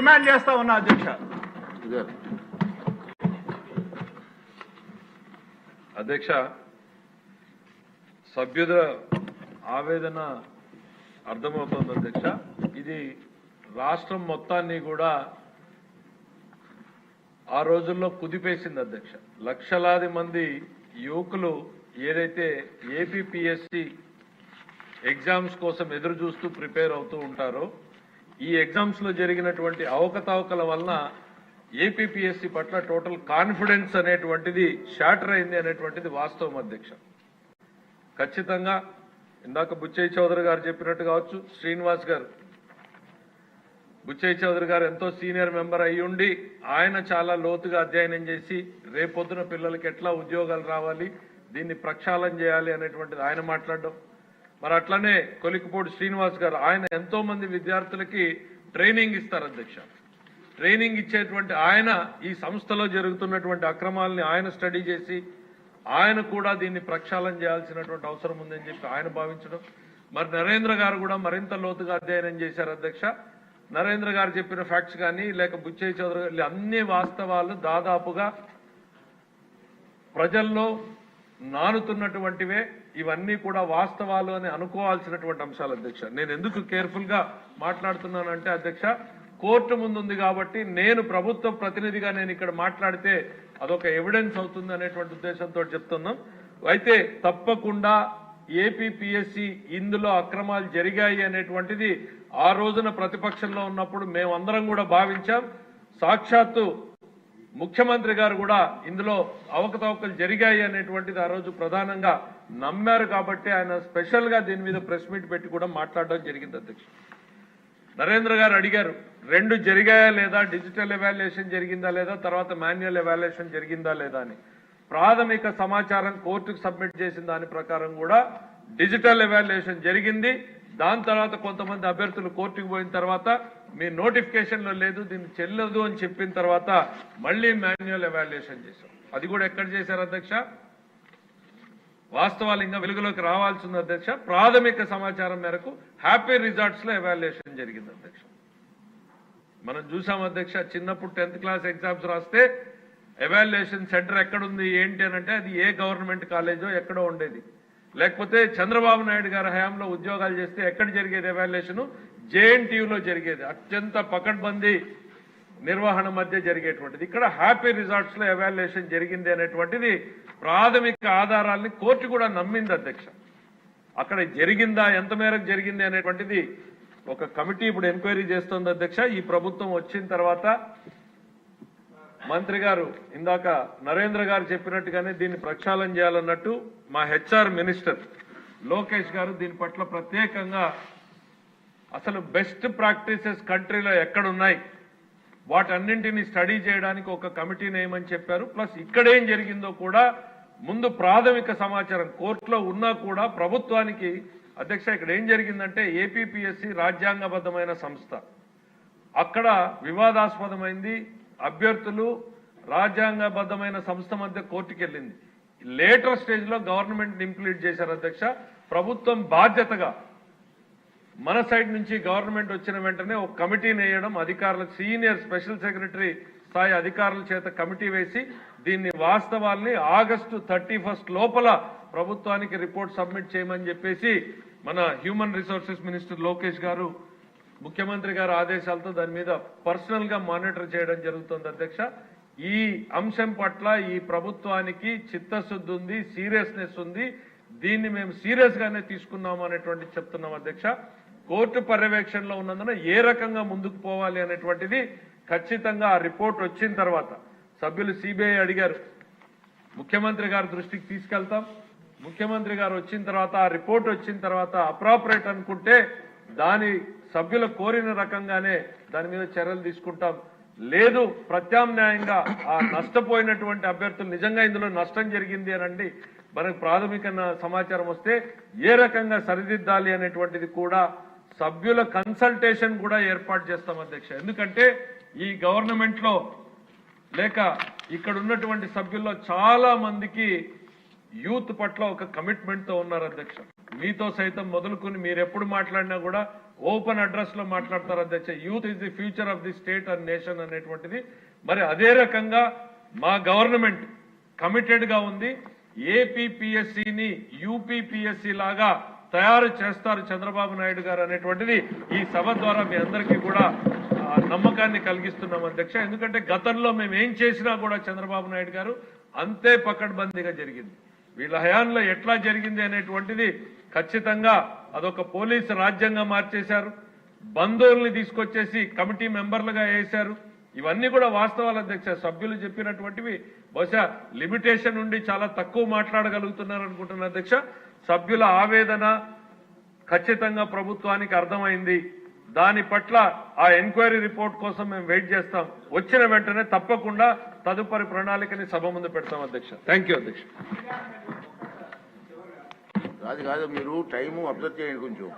Demand చేస్తా ఉన్నా అధ్యక్ష. అధ్యక్ష, సభ్యుల ఆవేదన అర్థమవుతోంది అధ్యక్ష. ఇది రాష్ట్రం మొత్తాన్ని కూడా ఆ రోజుల్లో కుదిపేసింది అధ్యక్ష. లక్షలాది మంది యువకులు ఏదైతే ఏపీపీఎస్సీ ఎగ్జామ్స్ కోసం ఎదురు చూస్తూ ప్రిపేర్ అవుతూ ఉంటారో, ఈ ఎగ్జామ్స్ లో జరిగినటువంటి అవకతవకల వలన ఏపీపీఎస్సీ పట్ల టోటల్ కాన్ఫిడెన్స్ అనేటువంటిది షాటర్ అయింది అనేటువంటిది వాస్తవం అధ్యక్ష. ఖచ్చితంగా ఇందాక బుచ్చయ్య చౌదరి గారు చెప్పినట్టు కావచ్చు, శ్రీనివాస్ గారు, బుచ్చయ్య చౌదరి గారు ఎంతో సీనియర్ మెంబర్ అయ్యుండి ఆయన చాలా లోతుగా అధ్యయనం చేసి రేపొద్దున పిల్లలకి ఎట్లా ఉద్యోగాలు రావాలి, దీన్ని ప్రక్షాళన చేయాలి అనేటువంటిది ఆయన మాట్లాడడం. మరి అట్లనే కొలికిపూడి శ్రీనివాస్ గారు, ఆయన ఎంతో మంది విద్యార్థులకి ట్రైనింగ్ ఇస్తారు అధ్యక్ష. ట్రైనింగ్ ఇచ్చేటువంటి ఆయన ఈ సంస్థలో జరుగుతున్నటువంటి అక్రమాలని ఆయన స్టడీ చేసి ఆయన కూడా దీన్ని ప్రక్షాళన చేయాల్సినటువంటి అవసరం ఉందని చెప్పి ఆయన భావించడం. మరి నరేంద్ర గారు కూడా మరింత లోతుగా అధ్యయనం చేశారు అధ్యక్ష. నరేంద్ర గారు చెప్పిన ఫ్యాక్ట్స్ కానీ లేక బుచ్చయ్య చౌదరి గారు అన్ని వాస్తవాలు దాదాపుగా ప్రజల్లో నానుతున్నటువంటివే. ఇవన్నీ కూడా వాస్తవాలు అని అనుకోవాల్సినటువంటి అంశాలు అధ్యక్ష. నేను ఎందుకు కేర్ఫుల్ గా మాట్లాడుతున్నానంటే అధ్యక్ష, కోర్టు ముందుంది కాబట్టి నేను ప్రభుత్వ ప్రతినిధిగా నేను ఇక్కడ మాట్లాడితే అదొక ఎవిడెన్స్ అవుతుంది అనేటువంటి ఉద్దేశంతో చెప్తున్నాం. అయితే తప్పకుండా ఏపీపీఎస్సీ ఇందులో అక్రమాలు జరిగాయి అనేటువంటిది ఆ రోజున ప్రతిపక్షంలో ఉన్నప్పుడు మేమందరం కూడా భావించాం. సాక్షాత్తు ముఖ్యమంత్రి గారు కూడా ఇందులో అవకతవకలు జరిగాయి అనేటువంటిది ఆ రోజు ప్రధానంగా నమ్మారు కాబట్టి ఆయన స్పెషల్ గా దీని మీద ప్రెస్ మీట్ పెట్టి కూడా మాట్లాడడం జరిగింది అధ్యక్ష. నరేంద్ర గారు అడిగారు, 2 జరిగాయా లేదా, డిజిటల్ ఎవాల్యుయేషన్ జరిగిందా లేదా, తర్వాత మాన్యువల్ ఎవాల్యుయేషన్ జరిగిందా లేదా అని. ప్రాథమిక సమాచారం కోర్టుకు సబ్మిట్ చేసిన దాని ప్రకారం కూడా డిజిటల్ ఎవాల్యుయేషన్ జరిగింది. దాని తర్వాత కొంతమంది అభ్యర్థులు కోర్టుకు పోయిన తర్వాత మీ నోటిఫికేషన్ లో లేదు, దీన్ని చెల్లదు అని చెప్పిన తర్వాత మళ్లీ మాన్యువల్ ఎవాల్యుయేషన్ చేశాం. అది కూడా ఎక్కడ చేశారు అధ్యక్ష? వాస్తవాలు ఇంకా వెలుగులోకి రావాల్సింది అధ్యక్ష. ప్రాథమిక సమాచారం మేరకు హ్యాపీ రిజార్ట్స్ లో ఎవాల్యుయేషన్ జరిగింది అధ్యక్ష. మనం చూసాం అధ్యక్ష, చిన్నప్పుడు 10th క్లాస్ ఎగ్జామ్స్ రాస్తే ఎవాల్యుయేషన్ సెంటర్ ఎక్కడుంది ఏంటి అని అంటే అది ఏ గవర్నమెంట్ కాలేజో ఎక్కడో ఉండేది. లేకపోతే చంద్రబాబు నాయుడు గారి హయాంలో ఉద్యోగాలు చేస్తే ఎక్కడ జరిగేది ఎవాల్యుయేషన్? జేఎన్టీయూలో జరిగేది. అత్యంత పకడ్బందీ నిర్వహణ మధ్య జరిగేటువంటిది. ఇక్కడ హ్యాపీ రిజార్ట్స్ లో ఎవాల్యుయేషన్ జరిగింది అనేటువంటిది ప్రాథమిక ఆధారాల్ని కోర్టు కూడా నమ్మింది అధ్యక్ష. అక్కడ జరిగిందా, ఎంత మేరకు జరిగింది అనేటువంటిది ఒక కమిటీ ఇప్పుడు ఎంక్వైరీ చేస్తోంది అధ్యక్ష. ఈ ప్రభుత్వం వచ్చిన తర్వాత మంత్రి గారు ఇందాక నరేంద్ర గారు చెప్పినట్టుగానే దీన్ని ప్రక్షాళన చేయాలన్నట్టు మా హెచ్ఆర్ మినిస్టర్ లోకేష్ గారు దీని పట్ల ప్రత్యేకంగా అసలు బెస్ట్ ప్రాక్టీసెస్ కంట్రీలో ఎక్కడున్నాయి వాటన్నింటినీ స్టడీ చేయడానికి ఒక కమిటీని వేయమని చెప్పారు. ప్లస్ ఇక్కడేం జరిగిందో కూడా ముందు ప్రాథమిక సమాచారం కోర్టులో ఉన్నా కూడా ప్రభుత్వానికి అధ్యక్ష ఇక్కడ ఏం జరిగిందంటే ఏపీపీఎస్సీ రాజ్యాంగబద్ధమైన సంస్థ, అక్కడ వివాదాస్పదమైంది. అభ్యర్థులు రాజ్యాంగబద్ధమైన సంస్థ మధ్య కోర్టుకు వెళ్ళింది. లేటర్ స్టేజ్ లో గవర్నమెంట్ ఇంప్లీట్ చేశారు అధ్యక్ష. ప్రభుత్వం బాధ్యతగా మన సైడ్ నుంచి గవర్నమెంట్ వచ్చిన వెంటనే ఒక కమిటీని వేయడం, అధికారులకు సీనియర్ స్పెషల్ సెక్రటరీ స్థాయి అధికారుల చేత కమిటీ వేసి దీన్ని వాస్తవాల్ని ఆగస్టు 31 లోపల ప్రభుత్వానికి రిపోర్ట్ సబ్మిట్ చేయమని చెప్పేసి మన హ్యూమన్ రిసోర్సెస్ మినిస్టర్ లోకేష్ గారు ముఖ్యమంత్రి గారి ఆదేశాలతో దాని మీద పర్సనల్ గా మానిటర్ చేయడం జరుగుతుంది అధ్యక్ష. ఈ అంశం పట్ల ఈ ప్రభుత్వానికి చిత్తశుద్ధి ఉంది, సీరియస్నెస్ ఉంది. దీన్ని మేము సీరియస్ గానే తీసుకున్నాము అనేటువంటి చెప్తున్నాం అధ్యక్ష. కోర్టు పర్యవేక్షణలో ఉన్నందున ఏ రకంగా ముందుకు పోవాలి అనేటువంటిది ఖచ్చితంగా ఆ రిపోర్ట్ వచ్చిన తర్వాత సభ్యులు సిబిఐ అడిగారు, ముఖ్యమంత్రి గారి దృష్టికి తీసుకెళ్తాం. ముఖ్యమంత్రి గారు వచ్చిన తర్వాత ఆ రిపోర్ట్ వచ్చిన తర్వాత అప్రాపరేట్ అనుకుంటే దాని సభ్యులు కోరిన రకంగానే దాని మీద చర్యలు తీసుకుంటాం. లేదు ప్రత్యామ్నాయంగా ఆ నష్టపోయినటువంటి అభ్యర్థులు నిజంగా ఇందులో నష్టం జరిగింది అనండి మనకు ప్రాథమిక సమాచారం వస్తే ఏ రకంగా సరిదిద్దాలి అనేటువంటిది కూడా సభ్యుల కన్సల్టేషన్ కూడా ఏర్పాటు చేస్తాం అధ్యక్ష. ఎందుకంటే ఈ గవర్నమెంట్ లో లేక ఇక్కడ ఉన్నటువంటి సభ్యుల్లో చాలా మందికి యూత్ పట్ల ఒక కమిట్మెంట్ తో ఉన్నారు అధ్యక్ష. మీతో సైతం మొదలుకొని మీరు ఎప్పుడు మాట్లాడినా కూడా ఓపెన్ అడ్రస్ లో మాట్లాడతారు అధ్యక్ష. Youth is the future of the state and nation అనేటువంటిది. మరి అదే రకంగా మా గవర్నమెంట్ కమిటెడ్ గా ఉంది. ఏపీపీఎస్సీని యూపీపీఎస్సీ లాగా తయారు చేస్తారు చంద్రబాబు నాయుడు గారు అనేటువంటిది ఈ సభ ద్వారా మీ అందరికీ కూడా నమ్మకాన్ని కలిగిస్తున్నాం అధ్యక్ష. ఎందుకంటే గతంలో మేము ఏం చేసినా కూడా చంద్రబాబు నాయుడు గారు అంతే పకడ్బందీగా జరిగింది. వీళ్ళ హయాంలో ఎట్లా జరిగింది అనేటువంటిది ఖచ్చితంగా అదొక పోలీసు రాజ్యంగా మార్చేశారు. బంధువుల్ని తీసుకొచ్చేసి కమిటీ మెంబర్లుగా వేశారు. ఇవన్నీ కూడా వాస్తవాలు అధ్యక్ష. సభ్యులు చెప్పినటువంటివి బహుశా లిమిటేషన్ ఉండి చాలా తక్కువ మాట్లాడగలుగుతున్నారు అనుకుంటున్నా అధ్యక్ష. సభ్యుల ఆవేదన ఖచ్చితంగా ప్రభుత్వానికి అర్థమైంది. దాని పట్ల ఆ ఎంక్వైరీ రిపోర్ట్ కోసం మేము వెయిట్ చేస్తాం. వచ్చిన వెంటనే తప్పకుండా తదుపరి ప్రణాళికని సభ ముందు పెడతాం అధ్యక్ష. థ్యాంక్ యూ అధ్యక్ష. కాదు మీరు టైము అబ్జర్వ్ చేయండి కొంచెం.